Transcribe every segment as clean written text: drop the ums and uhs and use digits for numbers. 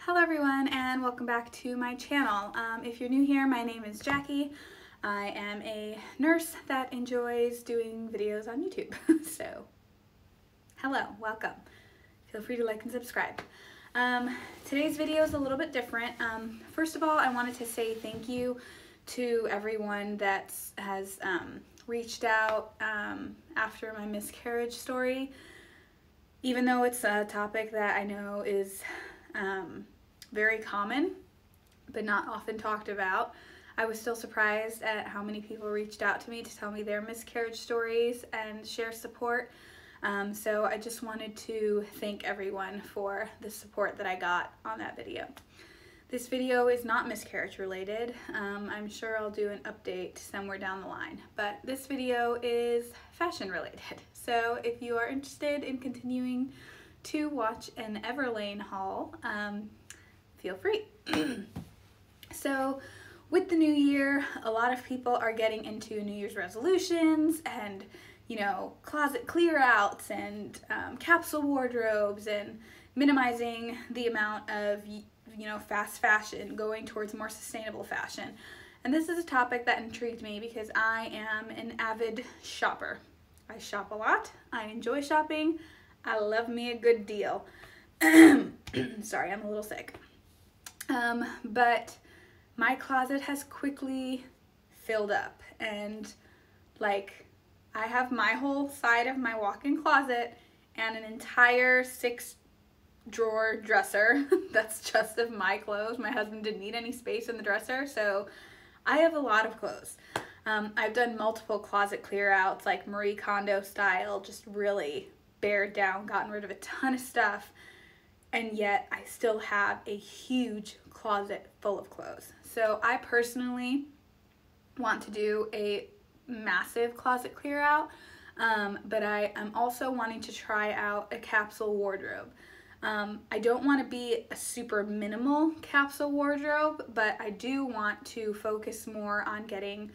Hello everyone and welcome back to my channel. If you're new here, my name is Jackie. I am a nurse that enjoys doing videos on YouTube. So, hello, welcome. Feel free to like and subscribe. Today's video is a little bit different. First of all, I wanted to say thank you to everyone that has reached out after my miscarriage story. Even though it's a topic that I know is very common, but not often talked about, I was still surprised at how many people reached out to me to tell me their miscarriage stories and share support. So I just wanted to thank everyone for the support that I got on that video. This video is not miscarriage related. I'm sure I'll do an update somewhere down the line, but this video is fashion related. So if you are interested in continuing to watch an Everlane haul, feel free. So with the new year, a lot of people are getting into New Year's resolutions and, you know, closet clear outs and capsule wardrobes and minimizing the amount of, you know, fast fashion, going towards more sustainable fashion. And this is a topic that intrigued me because I am an avid shopper. I shop a lot. I enjoy shopping. I love me a good deal. Sorry, I'm a little sick. But my closet has quickly filled up, and like I have my whole side of my walk-in closet and an entire 6-drawer dresser that's just of my clothes. My husband didn't need any space in the dresser, so I have a lot of clothes. I've done multiple closet clear outs, like Marie Kondo style, just really bared down, gotten rid of a ton of stuff, and yet I still have a huge closet full of clothes. So I personally want to do a massive closet clear out, but I am also wanting to try out a capsule wardrobe. I don't want to be a super minimal capsule wardrobe, but I do want to focus more on getting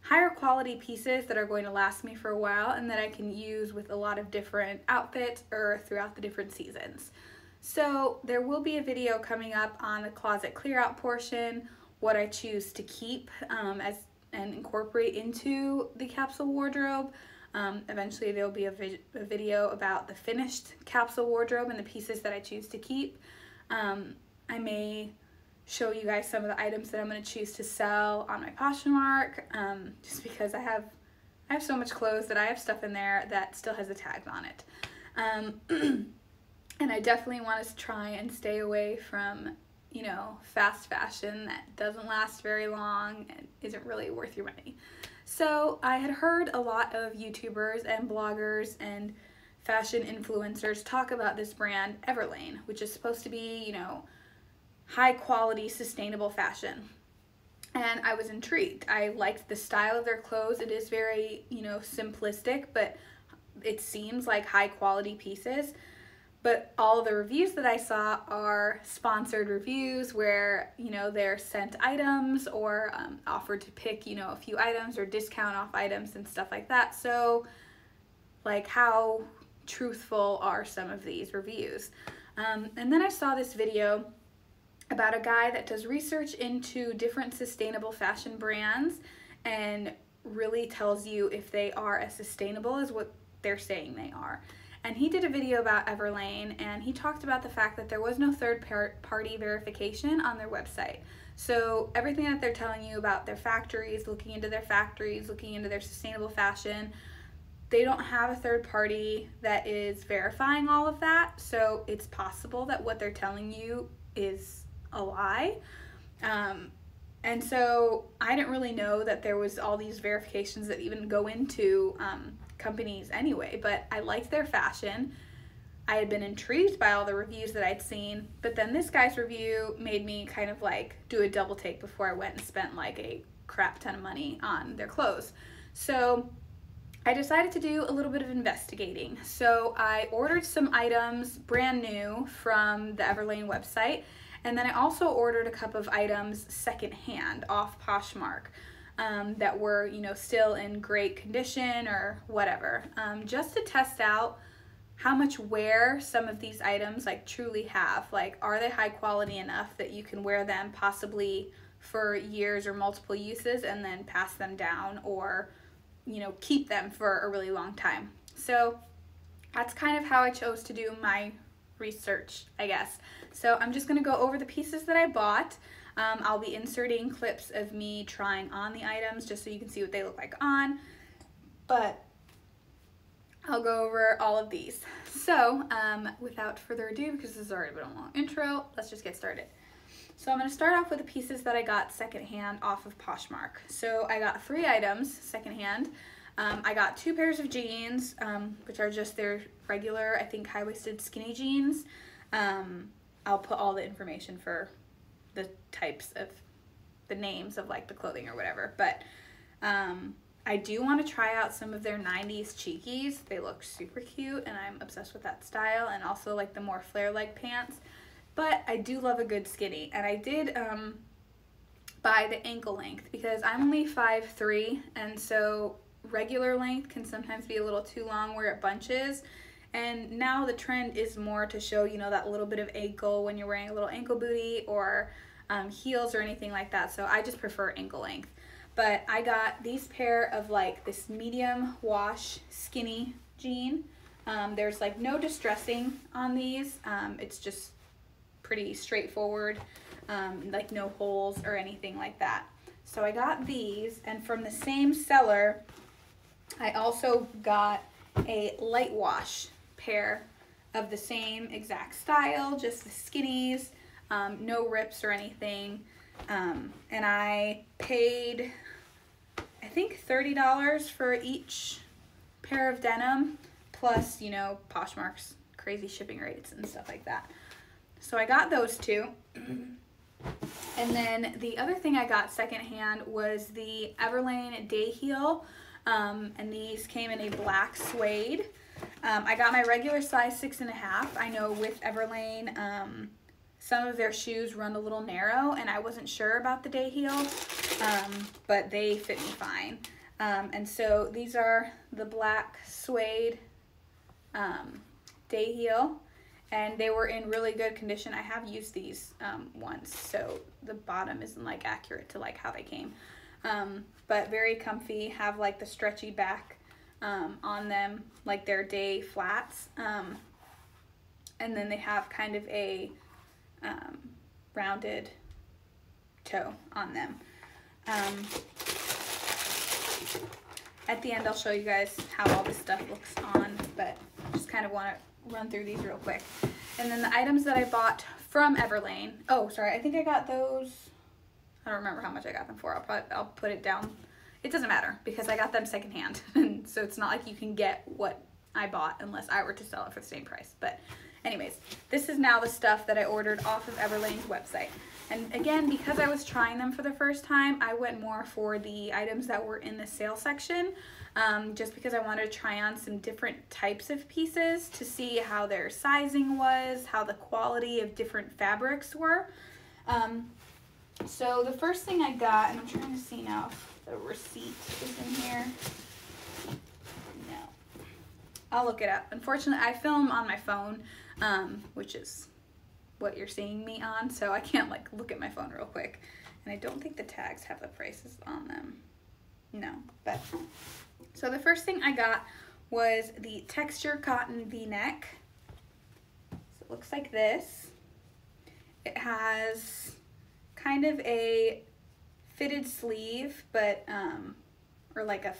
higher quality pieces that are going to last me for a while and that I can use with a lot of different outfits or throughout the different seasons. So there will be a video coming up on the closet clear out portion, what I choose to keep and incorporate into the capsule wardrobe. Eventually there will be a video about the finished capsule wardrobe and the pieces that I choose to keep. I may show you guys some of the items that I'm going to choose to sell on my Poshmark, just because I have so much clothes that I have stuff in there that still has the tags on it. And I definitely want to try and stay away from, you know, fast fashion that doesn't last very long and isn't really worth your money. So I had heard a lot of YouTubers and bloggers and fashion influencers talk about this brand Everlane, which is supposed to be, you know, high quality, sustainable fashion. And I was intrigued. I liked the style of their clothes. It is very, you know, simplistic, but it seems like high quality pieces. But all the reviews that I saw are sponsored reviews where, you know, they're sent items or offered to pick, you know, a few items or discount off items and stuff like that. So, like, how truthful are some of these reviews? And then I saw this video about a guy that does research into different sustainable fashion brands and really tells you if they are as sustainable as what they're saying they are. And he did a video about Everlane, and he talked about the fact that there was no third-party verification on their website. So everything that they're telling you about their factories, looking into their factories, looking into their sustainable fashion, they don't have a third party that is verifying all of that. So it's possible that what they're telling you is a lie. And so I didn't really know that there was all these verifications that even go into companies anyway, but I liked their fashion. I had been intrigued by all the reviews that I'd seen, but then this guy's review made me kind of like do a double take before I went and spent like a crap ton of money on their clothes. So I decided to do a little bit of investigating. So I ordered some items brand new from the Everlane website, and then I also ordered a couple of items secondhand off Poshmark. That were, you know, still in great condition or whatever, just to test out how much wear some of these items like truly have. Like, are they high quality enough that you can wear them possibly for years or multiple uses and then pass them down, or, you know, keep them for a really long time. So that's kind of how I chose to do my research, I guess. So I'm just going to go over the pieces that I bought. I'll be inserting clips of me trying on the items just so you can see what they look like on, but I'll go over all of these. So without further ado, because this has already been a long intro, let's just get started. So I'm going to start off with the pieces that I got secondhand off of Poshmark. So I got 3 items secondhand. I got 2 pairs of jeans, which are just their regular, I think, high-waisted skinny jeans. I'll put all the information for the types of the names of like the clothing or whatever, but I do want to try out some of their 90s cheekies. They look super cute and I'm obsessed with that style, and also like the more flare-like pants. But I do love a good skinny, and I did buy the ankle length because I'm only 5'3", and so regular length can sometimes be a little too long where it bunches. And now the trend is more to show, you know, that little bit of ankle when you're wearing a little ankle booty or heels or anything like that. So I just prefer ankle length. But I got these pair of like this medium wash skinny jean. There's like no distressing on these. It's just pretty straightforward, like no holes or anything like that. So I got these, and from the same seller, I also got a light wash pair of the same exact style, just the skinnies, no rips or anything. And I paid, I think, $30 for each pair of denim, plus, you know, Poshmark's crazy shipping rates and stuff like that. So I got those 2. And then the other thing I got secondhand was the Everlane day heel. And these came in a black suede. I got my regular size 6.5. I know with Everlane, some of their shoes run a little narrow, and I wasn't sure about the day heel, but they fit me fine. And so these are the black suede day heel, and they were in really good condition. I have used these once, so the bottom isn't like accurate to like how they came. But very comfy, have like the stretchy back on them, like their day flats. And then they have kind of a rounded toe on them. At the end I'll show you guys how all this stuff looks on, but just kind of want to run through these real quick. And then the items that I bought from Everlane, oh sorry, I think I got those, I don't remember how much I got them for. I'll put it down. It doesn't matter because I got them secondhand, and so it's not like you can get what I bought unless I were to sell it for the same price. But anyways, this is now the stuff that I ordered off of Everlane's website. And again, because I was trying them for the first time, I went more for the items that were in the sale section, just because I wanted to try on some different types of pieces to see how their sizing was, how the quality of different fabrics were. So the first thing I got, and I'm trying to see now if the receipt is in here. No. I'll look it up. Unfortunately, I film on my phone, which is what you're seeing me on, so I can't like look at my phone real quick. And I don't think the tags have the prices on them. No, but so the first thing I got was the texture cotton V-neck. So it looks like this. It has kind of a fitted sleeve, but or like a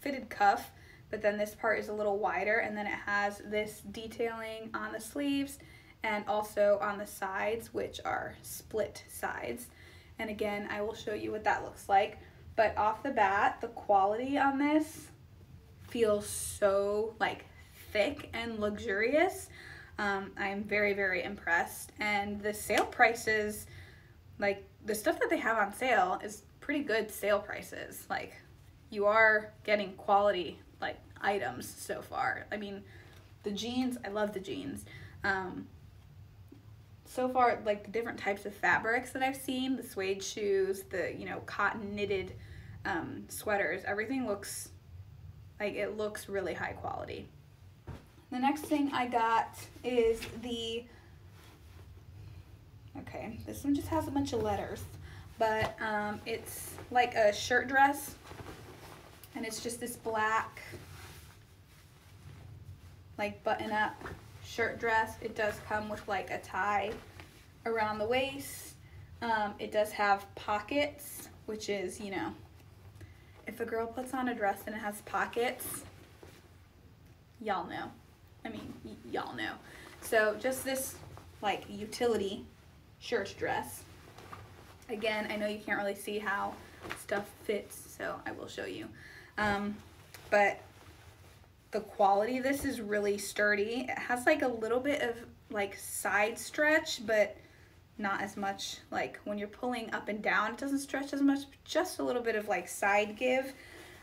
fitted cuff, but then this part is a little wider, and then it has this detailing on the sleeves and also on the sides, which are split sides. And again, I will show you what that looks like. But off the bat, the quality on this feels so like thick and luxurious. I'm very, very impressed. And the sale prices, like the stuff that they have on sale is pretty good sale prices. Like you are getting quality like items so far. I mean, the jeans, I love the jeans. So far, like the different types of fabrics that I've seen, the suede shoes, the, you know, cotton knitted sweaters, everything looks like it looks really high quality. And The next thing I got is okay, this one just has a bunch of letters, but it's like a shirt dress, and it's just this black, like button-up shirt dress. It does come with like a tie around the waist. It does have pockets, which is, you know, if a girl puts on a dress and it has pockets, y'all know. I mean, y'all know. So just this like utility shirt dress. Again, I know you can't really see how stuff fits, so I will show you. But the quality of this is really sturdy. It has like a little bit of like side stretch, but not as much. Like when you're pulling up and down, it doesn't stretch as much, just a little bit of like side give.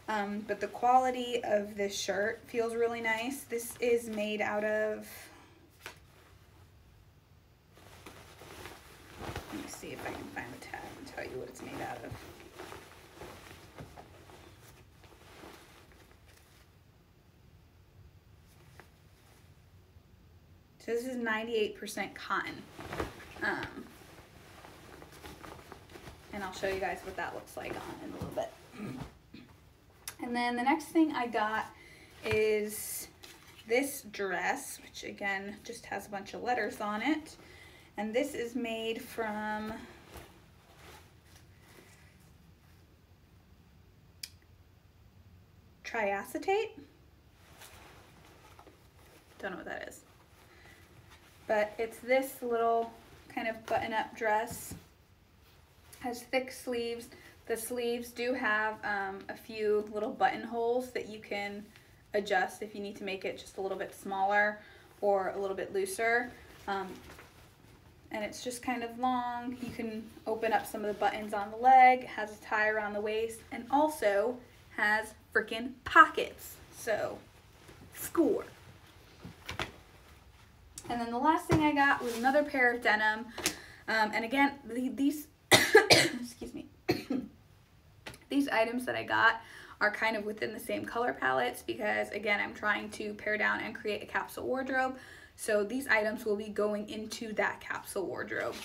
But the quality of this shirt feels really nice. This is made out of, let me see if I can find the tag and tell you what it's made out of. So this is 98% cotton. And I'll show you guys what that looks like on in a little bit. And then the next thing I got is this dress, which again just has a bunch of letters on it. And this is made from triacetate. Don't know what that is. But it's this little kind of button-up dress. Has thick sleeves. The sleeves do have a few little buttonholes that you can adjust if you need to make it just a little bit smaller or a little bit looser. And it's just kind of long. You can open up some of the buttons on the leg. It has a tie around the waist and also has freaking pockets. So, score. And then the last thing I got was another pair of denim. And again, these, excuse me, these items that I got are kind of within the same color palettes because, again, I'm trying to pare down and create a capsule wardrobe. So these items will be going into that capsule wardrobe.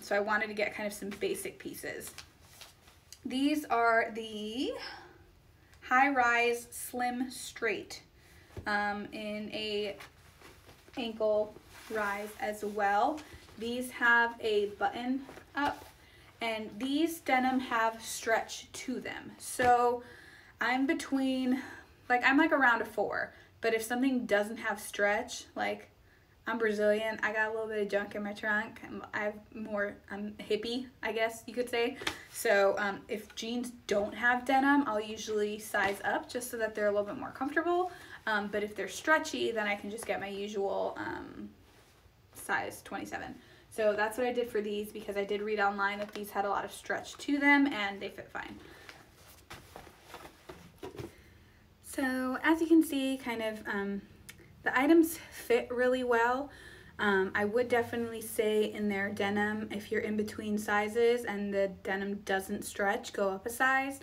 So I wanted to get kind of some basic pieces. These are the high-rise slim straight in a ankle rise as well. These have a button up, and these denim have stretch to them. So I'm between, like, I'm like around a 4, but if something doesn't have stretch, like, I'm Brazilian, I got a little bit of junk in my trunk. I'm hippie, I guess you could say. So if jeans don't have denim, I'll usually size up just so that they're a little bit more comfortable. But if they're stretchy, then I can just get my usual size 27. So that's what I did for these because I did read online that these had a lot of stretch to them and they fit fine. So as you can see, kind of the items fit really well. I would definitely say in their denim, if you're in between sizes and the denim doesn't stretch, go up a size.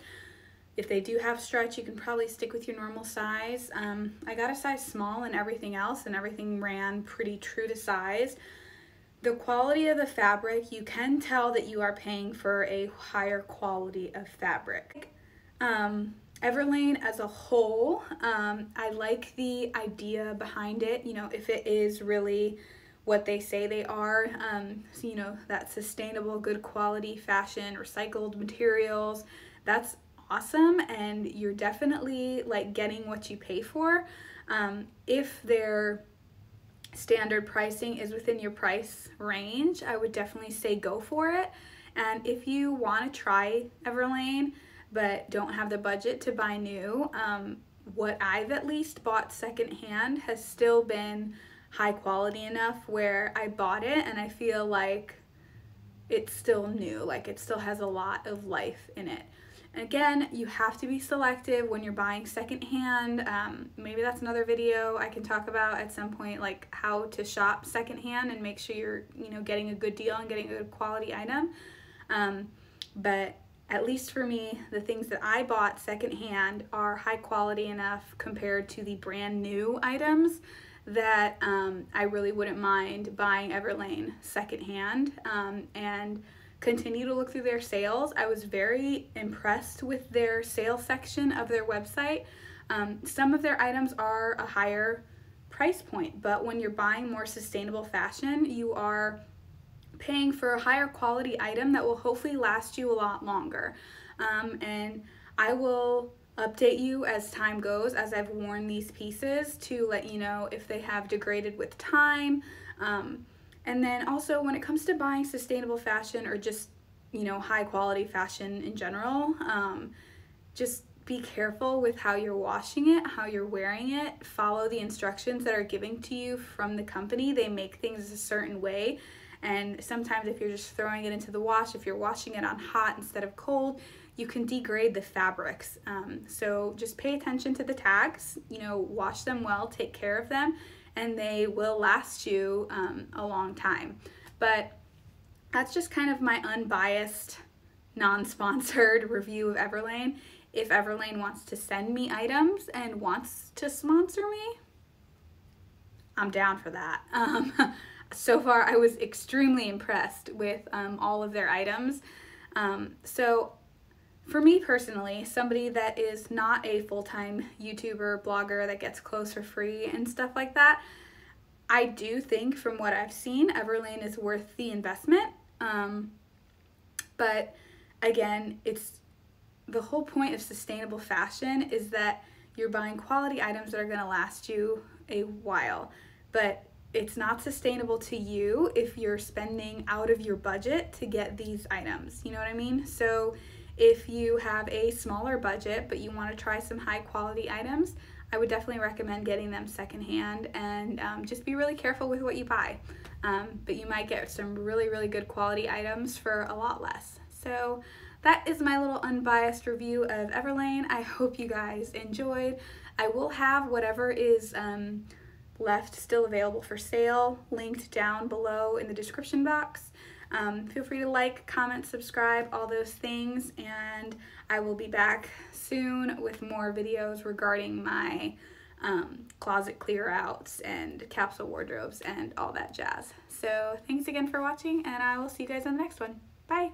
If they do have stretch, you can probably stick with your normal size. I got a size small in everything else, and everything ran pretty true to size. The quality of the fabric, you can tell that you are paying for a higher quality of fabric. Everlane as a whole, I like the idea behind it, you know, if it is really what they say they are, so, you know, that sustainable, good quality fashion, recycled materials, that's awesome, and you're definitely like getting what you pay for. If their standard pricing is within your price range, I would definitely say go for it. And if you want to try Everlane but don't have the budget to buy new, what I've at least bought secondhand has still been high quality enough where I bought it and I feel like it's still new, like it still has a lot of life in it. Again, you have to be selective when you're buying secondhand. Maybe that's another video I can talk about at some point, like how to shop secondhand and make sure you're, you know, getting a good deal and getting a good quality item. But at least for me, the things that I bought secondhand are high quality enough compared to the brand new items that I really wouldn't mind buying Everlane secondhand and continue to look through their sales. I was very impressed with their sales section of their website. Some of their items are a higher price point, but when you're buying more sustainable fashion, you are paying for a higher quality item that will hopefully last you a lot longer. And I will update you as time goes, as I've worn these pieces, to let you know if they have degraded with time. And then also when it comes to buying sustainable fashion or just, you know, high quality fashion in general, just be careful with how you're washing it, how you're wearing it. Follow the instructions that are given to you from the company. They make things a certain way. And sometimes if you're just throwing it into the wash, if you're washing it on hot instead of cold, you can degrade the fabrics. So just pay attention to the tags, you know, wash them well, take care of them, and they will last you a long time. But that's just kind of my unbiased, non-sponsored review of Everlane. If Everlane wants to send me items and wants to sponsor me, I'm down for that. So far, I was extremely impressed with all of their items. So for me personally, somebody that is not a full-time YouTuber, blogger that gets clothes for free and stuff like that, I do think from what I've seen, Everlane is worth the investment. But again, it's the whole point of sustainable fashion is that you're buying quality items that are going to last you a while. But it's not sustainable to you if you're spending out of your budget to get these items. You know what I mean? So if you have a smaller budget but you want to try some high quality items, I would definitely recommend getting them secondhand, and just be really careful with what you buy. But you might get some really, really good quality items for a lot less. So that is my little unbiased review of Everlane. I hope you guys enjoyed. I will have whatever is left still available for sale linked down below in the description box. Feel free to like, comment, subscribe, all those things, and I will be back soon with more videos regarding my closet clear outs and capsule wardrobes and all that jazz. So thanks again for watching, and I will see you guys on the next one. Bye!